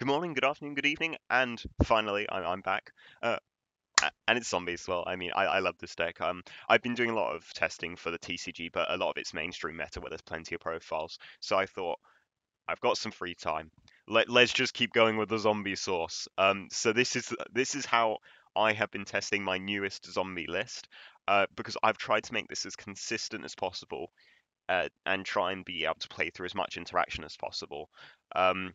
Good morning, good afternoon, good evening, and finally, I'm back. Uh, and it's zombies as well. I mean, I love this deck. I've been doing a lot of testing for the TCG, but a lot of it's mainstream meta where there's plenty of profiles. So I thought I've got some free time. Let's just keep going with the zombie source. So this is how I have been testing my newest zombie list. Because I've tried to make this as consistent as possible, and try and be able to play through as much interaction as possible. Um,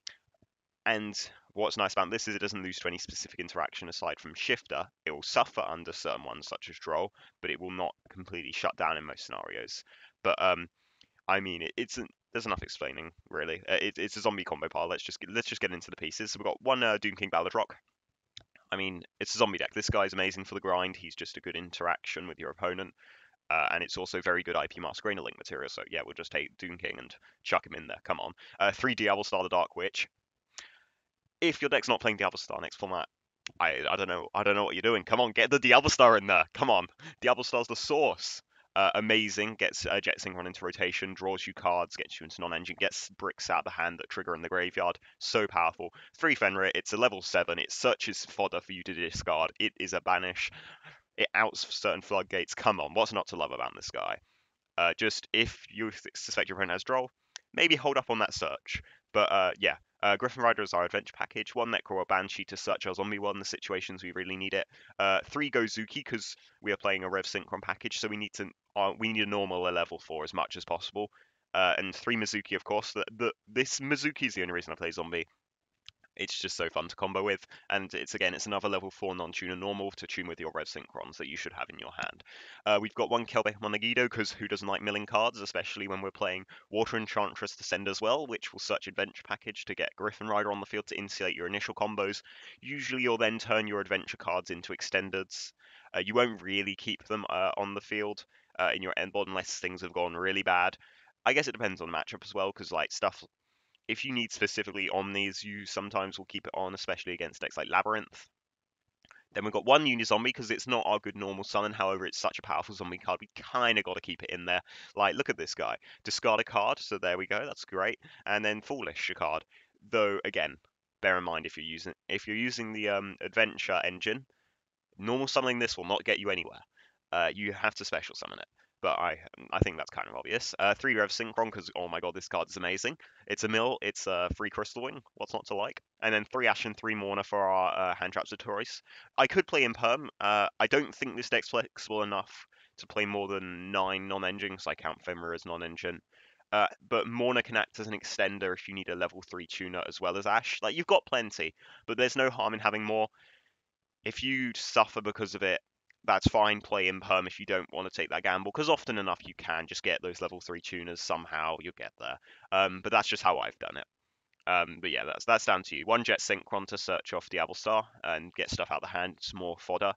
and what's nice about this is it doesn't lose to any specific interaction aside from Shifter. It will suffer under certain ones such as Droll, but it will not completely shut down in most scenarios. But I mean, there's enough explaining really. It's a zombie combo pile. Let's just get into the pieces. So we've got one Doom King Balladrock. I mean, it's a zombie deck. This guy's amazing for the grind. He's just a good interaction with your opponent. And it's also very good IP Mask Arena Link material. So yeah, we'll just take Doom King and chuck him in there. Come on. 3 Diablo Star the Dark Witch. If your deck's not playing Diablo Star next format, I don't know what you're doing. Come on, get the Diablo Star in there. Come on, Diablo Star's the source. Amazing, gets Jet Synchron into rotation, draws you cards, gets you into non-engine, gets bricks out of the hand that trigger in the graveyard. So powerful. 3 Fenrir, it's a level 7. It searches fodder for you to discard. It is a banish. It outs certain floodgates. Come on, what's not to love about this guy? Just if you suspect your opponent has Droll, maybe hold up on that search. But yeah, Griffin Rider is our adventure package. 1 Necro or Banshee to search our zombie world in the situations we really need it. 3 Gozuki because we are playing a Rev Synchron package, so we need a normal a level 4 as much as possible. And 3 Mizuki, of course. This Mizuki is the only reason I play zombie. It's just so fun to combo with, and it's another level 4 non-tuner normal to tune with your Rev Synchrons that you should have in your hand. We've got 1 Kelbe Monagido, because who doesn't like milling cards, especially when we're playing Water Enchantress to send as well, which will search Adventure Package to get Griffin Rider on the field to insulate your initial combos. Usually you'll then turn your Adventure cards into Extendeds. You won't really keep them on the field in your end board unless things have gone really bad. I guess it depends on the matchup as well, because like stuff if you need specifically Omnis, you sometimes will keep it on, especially against decks like Labyrinth. Then we've got 1 Unizombie because it's not our good normal summon. However, it's such a powerful zombie card, we kind of got to keep it in there. Like, look at this guy. Discard a card, so there we go. That's great. And then Foolish a card. Though again, bear in mind if you're using the Adventure engine, normal summoning this will not get you anywhere. You have to special summon it. But I think that's kind of obvious. 3 Rev Synchron, because oh my god, this card is amazing. It's a mill, it's a free Crystal Wing, what's not to like? And then 3 Ash and 3 Mourner for our hand traps of Tauris. I could play Imperm. I don't think this deck's flexible enough to play more than 9 non-engine, because I count Fenrir as non-engine. But Mourner can act as an extender if you need a level 3 tuner as well as Ash. Like, you've got plenty, but there's no harm in having more. If you suffer because of it, that's fine. Play Imperm if you don't want to take that gamble, because often enough you can just get those level 3 tuners somehow. You'll get there. But that's just how I've done it. But yeah, that's down to you. 1 Jet Synchron to search off Diablo Star and get stuff out of the hand. It's more fodder.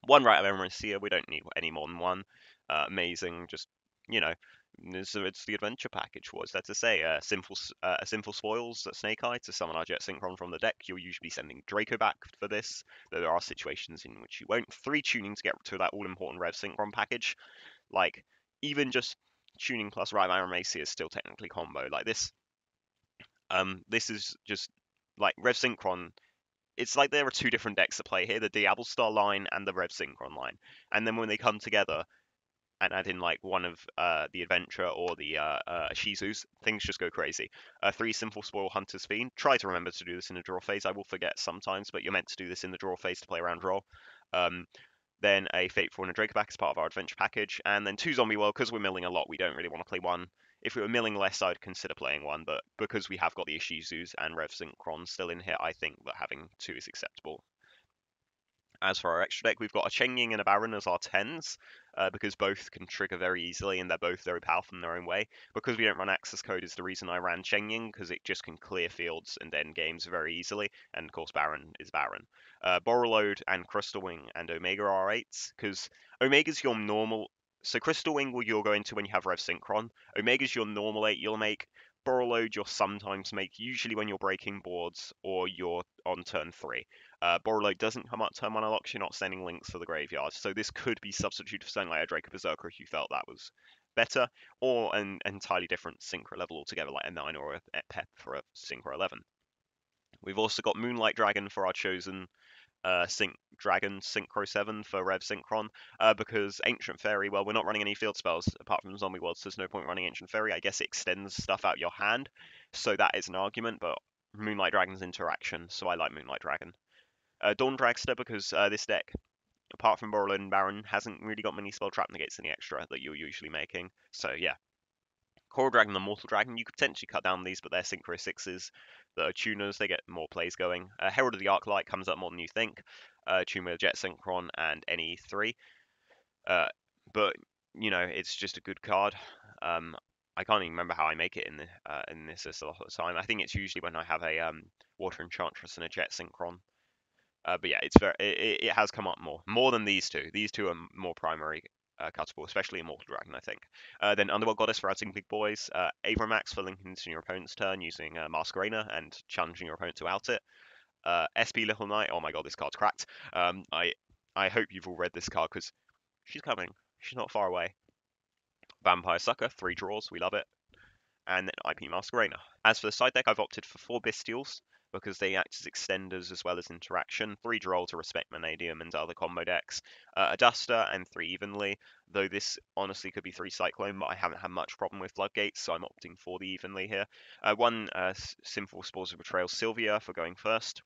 1 Rite of Emerisia. We don't need any more than 1. Amazing. Just, you know, it's the adventure package. What's that to say? A simple spoils Snake Eye to summon our Jet Synchron from the deck. You're usually sending Draco back for this. Though there are situations in which you won't. 3 tuning to get to that all-important Rev Synchron package. Like, even just tuning plus Rite of Aramacea is still technically combo. Like this. This is just like Rev Synchron. It's like there are 2 different decks at play here: the Diablo Star line and the Rev Synchron line. And then when they come together, and add in like one of the Adventure or the Shizus, things just go crazy. 3 Simple Spoil Hunter's Fiend. Try to remember to do this in the draw phase. I will forget sometimes, but you're meant to do this in the draw phase to play around draw. Um, then a Fateful and a Dracoback as part of our adventure package, and then 2 Zombie World. Because we're milling a lot, we don't really want to play 1. If we were milling less, I'd consider playing 1, but because we have got the Ishizus and Rev Synchron still in here, I think that having 2 is acceptable. As for our extra deck, we've got a Chengying and a Baron as our 10s, because both can trigger very easily and they're both very powerful in their own way. Because we don't run access code is the reason I ran Chengying, because it just can clear fields and end games very easily, and of course Baron is Baron. Borreload and Crystal Wing and Omega are our 8s, because Omega's your normal... So Crystal Wing you'll go into when you have Rev Synchron. Omega's your normal 8 you'll make. Borreload you'll sometimes make, usually when you're breaking boards or you're on turn 3. Borreload doesn't come up turn 1 unlocks, you're not sending links for the graveyard, so this could be substituted for something like a Draco Berserker if you felt that was better, or an entirely different Synchro level altogether, like a 9 or a Pep for a Synchro 11. We've also got Moonlight Dragon for our chosen Synchro 7 for Rev Synchron, because Ancient Fairy, well, we're not running any field spells apart from Zombie World, so there's no point running Ancient Fairy. I guess it extends stuff out your hand, so that is an argument, but Moonlight Dragon's interaction, so I like Moonlight Dragon. Dawn Dragster, because this deck, apart from Borderland Baron, hasn't really got many spell trap negates any extra that you're usually making, so yeah. Coral Dragon and Mortal Dragon, you could potentially cut down these, but they're Synchro 6s that are tuners, they get more plays going. Herald of the Arclight comes up more than you think, tune with Jet Synchron and NE3. But, you know, it's just a good card. I can't even remember how I make it in this a lot of the time. I think it's usually when I have a Water Enchantress and a Jet Synchron. But yeah, it has come up more than these two. These two are more primary cuttable, especially Immortal Dragon, I think. Then Underworld Goddess for outing big boys. Avramax for linking into your opponent's turn using Masquerena and challenging your opponent to out it. SP Little Knight. Oh my god, this card's cracked. I hope you've all read this card because she's coming. She's not far away. Vampire Sucker, 3 draws. We love it. And then IP Masquerena. As for the side deck, I've opted for 4 Bestials because they act as extenders as well as interaction. 3 Droll to respect Manadium and other combo decks. A Duster and 3 Evenly, though this honestly could be 3 Cyclone, but I haven't had much problem with Floodgates, so I'm opting for the Evenly here. 1 Sinful Spores of Betrayal Sylvia for going first.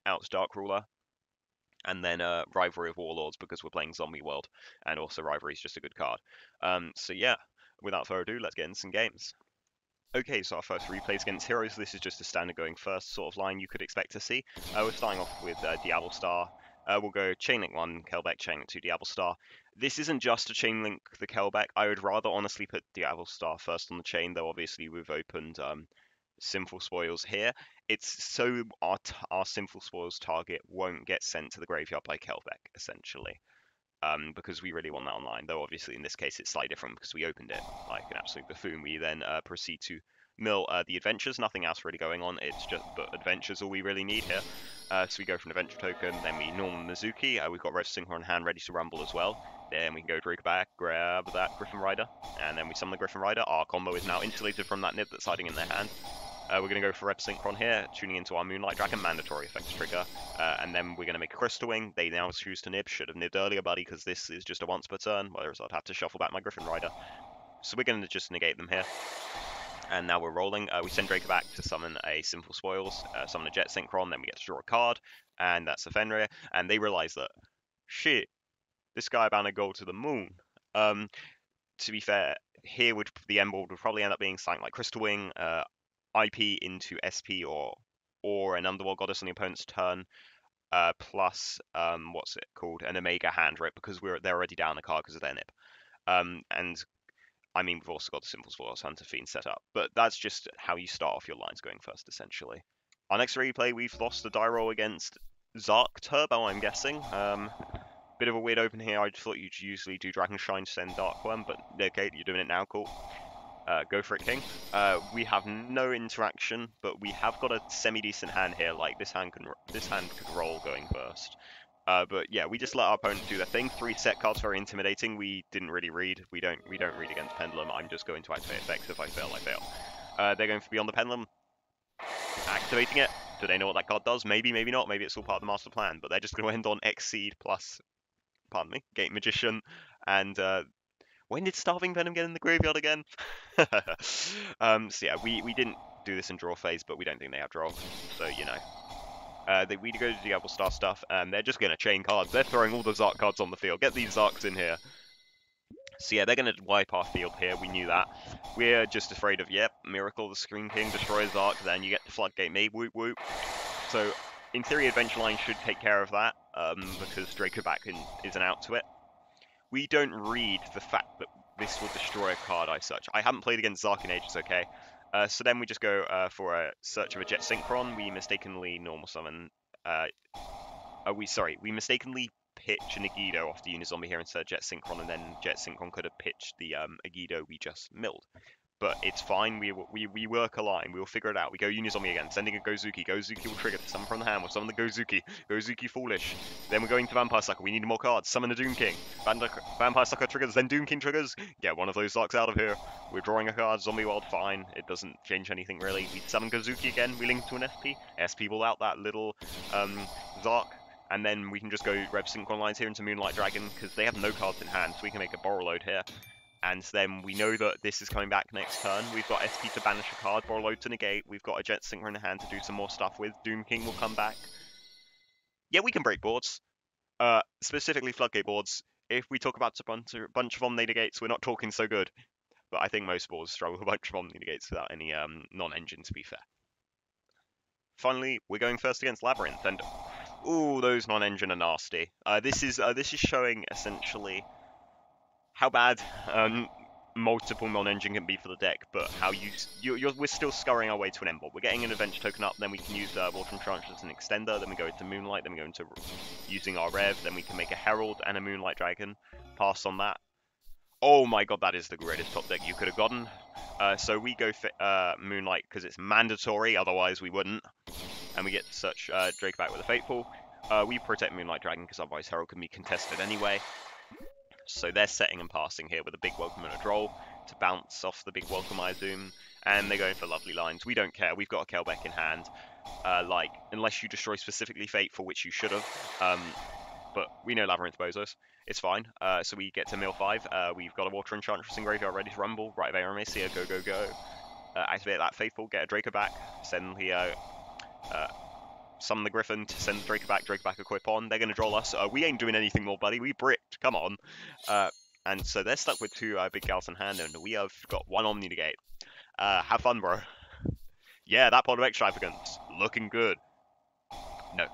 Out Dark Ruler. And then Rivalry of Warlords because we're playing Zombie World, and also Rivalry is just a good card. So yeah, without further ado, let's get into some games. Okay, so our first replay is against Heroes. This is just a standard going first sort of line you could expect to see. We're starting off with Diablo Star. We'll go Chainlink 1, Kelbeck, Chainlink 2, Diablo Star. This isn't just a Chainlink the Kelbeck. I would rather honestly put Diablo Star first on the chain, though obviously we've opened Sinful Spoils here. It's so our Sinful Spoils target won't get sent to the graveyard by Kelbeck, essentially. Because we really want that online, though obviously in this case it's slightly different because we opened it like an absolute buffoon. We then proceed to mill the adventures, nothing else really going on, it's just but adventures all we really need here. So we go for an adventure token, then we normal Mizuki, we've got Rev Synchron on hand ready to rumble as well. Then we can go Drake back, grab that Griffin Rider, and then we summon the Griffin Rider. Our combo is now insulated from that nib that's hiding in their hand. We're going to go for Rev Synchron here, tuning into our Moonlight Dragon, mandatory effects trigger, and then we're going to make a Crystal Wing. They now choose to nib, should have nibbed earlier, buddy, because this is just a once per turn, whereas I'd have to shuffle back my Griffin Rider. So we're going to just negate them here. And now we're rolling. We send Draco back to summon a Sinful Spoils, summon a Jet Synchron, then we get to draw a card, and that's a Fenrir, and they realize that, shit, this guy bound to go to the moon. To be fair, here the end board would probably end up being something like Crystal Wing, IP into SP or an Underworld Goddess on the opponent's turn, plus what's it called, an Omega Hand, right? Because they're already down a card because of their nip. And I mean we've also got the Sinful Spoils Hunter Fiend set up, but that's just how you start off your lines going first, essentially. Our next replay, we've lost the die roll against Zark Turbo, I'm guessing. Bit of a weird open here. I thought you'd usually do Dragon Shine, send Darkworm, but okay, you're doing it now, cool. Go for it, King. We have no interaction, but we have got a semi-decent hand here. Like this hand could roll going first. But yeah, we just let our opponent do their thing. 3 set cards, very intimidating. We didn't really read. We don't read against Pendulum. I'm just going to activate effects. If I fail, I fail. They're going for Beyond the Pendulum. Activating it. Do they know what that card does? Maybe, maybe not. Maybe it's all part of the master plan. But they're just going to end on Exceed plus, pardon me, Gate Magician, and when did Starving Venom get in the graveyard again? So yeah, we didn't do this in draw phase, but we don't think they have draw, so you know. We go to Diablo Star stuff, and they're just going to chain cards. They're throwing all the Zark cards on the field. Get these Zarks in here. So yeah, they're going to wipe our field here. We knew that. We're just afraid of, yep, Miracle, the Scream King, destroy Zark, then you get to Floodgate me, whoop whoop. So in theory, Adventure Line should take care of that, because Draco back isn't out to it. We don't read the fact that this will destroy a card as such. I haven't played against Zark in ages, okay? So then we just go for a Search of a Jet Synchron. We mistakenly normal summon... we mistakenly pitch an Agido off the Unizombie here instead of Jet Synchron, and then Jet Synchron could have pitched the Agido we just milled. but it's fine. We work a line. We will figure it out. We go Unizombie again, sending a Gozuki. Gozuki will trigger summon from the hand. We'll summon the Gozuki. Gozuki foolish. Then we're going to Vampire Sucker. We need more cards. Summon the Doom King. Vampire Sucker triggers. Then Doom King triggers. Get one of those Zarks out of here. We're drawing a card. Zombie World, fine. It doesn't change anything really. We summon Gozuki again. We link to an SP. SP will out that little Zark. And then we can just go Rev Synchron lines here into Moonlight Dragon because they have no cards in hand, so we can make a Borreload here. And then we know that this is coming back next turn. We've got SP to banish a card, Borreload to negate. We've got a Jet Synchro in hand to do some more stuff with. Doom King will come back. Yeah, we can break boards. Specifically Floodgate boards. If we talk about a bunch of Omni negates, we're not talking so good. But I think most boards struggle with a bunch of Omni negates without any non-engine, to be fair. Finally, we're going first against Labyrinth, and ooh, those non-engine are nasty. This is showing essentially how bad multiple non-engine can be for the deck, but how we're still scurrying our way to an end board. We're getting an adventure token up, then we can use Water Tranche as an extender, then we go into Moonlight, then we go into using our Rev, then we can make a Herald and a Moonlight Dragon, pass on that. Oh my god, that is the greatest top deck you could have gotten. So we go for Moonlight because it's mandatory, otherwise we wouldn't. And we get to search Drake back with a Fateful. We protect Moonlight Dragon because otherwise Herald can be contested anyway. So they're setting and passing here with a big Welcome and a Droll to bounce off the big Welcome Doom, and they're going for lovely lines. We don't care, we've got a Kelbeck in hand. Unless you destroy specifically Fateful, which you should have. But we know Labyrinth Bozos. It's fine. So we get to mill 5. We've got a Water Enchantress in graveyard ready to rumble. Right of Aramecia, go, go, go. Activate that Faithful, get a Draco back. Send the summon the Griffin to send Draco back equip on. They're going to draw us. We ain't doing anything more, buddy. We bricked. Come on. And so they're stuck with 2 big gals in hand, and we have got 1 Omni negate. Have fun, bro. Yeah, that Pot of Extravagance. Looking good. No.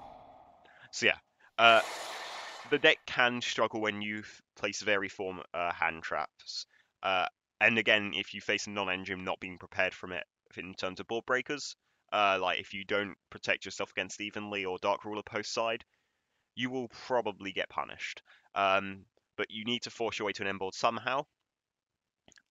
So yeah. The deck can struggle when you place variform hand traps. And again, if you face a non-engine not being prepared from it in terms of board breakers, like if you don't protect yourself against Evenly or Dark Ruler post side, you will probably get punished. But you need to force your way to an end board somehow.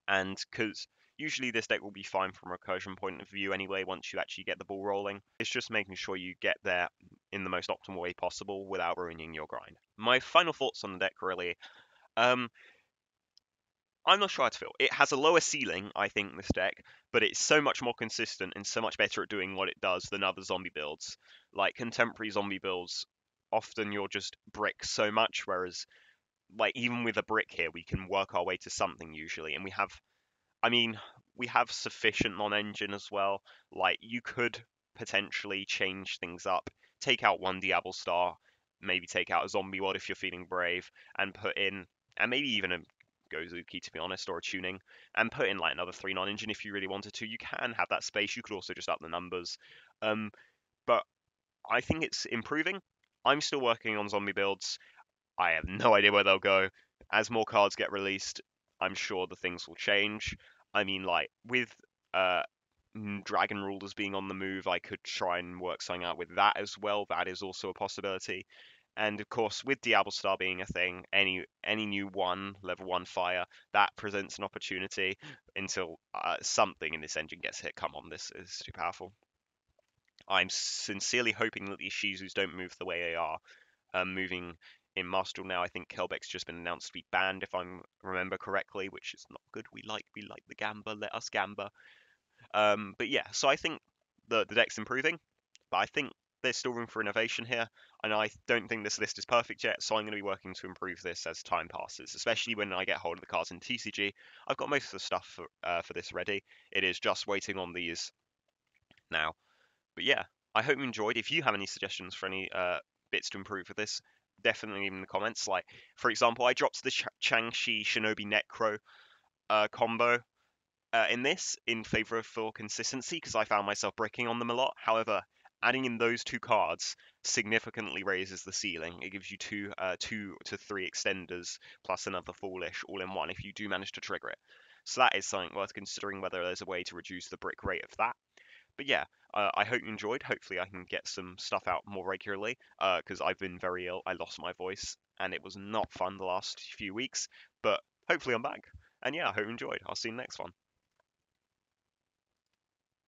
And because usually this deck will be fine from a recursion point of view anyway once you actually get the ball rolling. It's just making sure you get there in the most optimal way possible without ruining your grind. My final thoughts on the deck really, I'm not sure how to feel. It has a lower ceiling, I think, this deck, but it's so much more consistent and so much better at doing what it does than other zombie builds. Like contemporary zombie builds, often you're just brick so much, whereas like even with a brick here, we can work our way to something usually, and we have sufficient non-engine as well. Like you could potentially change things up, take out 1 Diablo Star, maybe take out a Zombie World if you're feeling brave, and put in, and maybe even a Gozuki to be honest, or a tuning, and put in like another 3 non-engine if you really wanted to. You can have that space. You could also just up the numbers. But I think it's improving. I'm still working on zombie builds. I have no idea where they'll go. As more cards get released, I'm sure the things will change. I mean, like with Dragon Rulers being on the move, I could try and work something out with that as well. That is also a possibility. And of course, with Diablo Star being a thing, any new level 1 fire, that presents an opportunity until something in this engine gets hit. Come on, this is too powerful. I'm sincerely hoping that these Shizus don't move the way they are moving in Master Duel now. I think Kelbeck's just been announced to be banned, if I remember correctly, which is not good. We like the Gamba. Let us Gamba. But yeah, so I think the deck's improving, but I think there's still room for innovation here, and I don't think this list is perfect yet, so I'm going to be working to improve this as time passes, especially when I get hold of the cards in TCG. I've got most of the stuff for this ready. It is just waiting on these now. But yeah, I hope you enjoyed. If you have any suggestions for any bits to improve with this, definitely leave in the comments. Like, for example, I dropped the Changshi Shinobi Necro combo in this in favor of full consistency because I found myself bricking on them a lot. However, adding in those 2 cards significantly raises the ceiling. It gives you 2 to 3 extenders plus another foolish all in one if you do manage to trigger it. So that is something worth considering, whether there's a way to reduce the brick rate of that. But yeah, I hope you enjoyed. Hopefully I can get some stuff out more regularly because I've been very ill. I lost my voice and it was not fun the last few weeks, but hopefully I'm back. And yeah, I hope you enjoyed. I'll see you next one.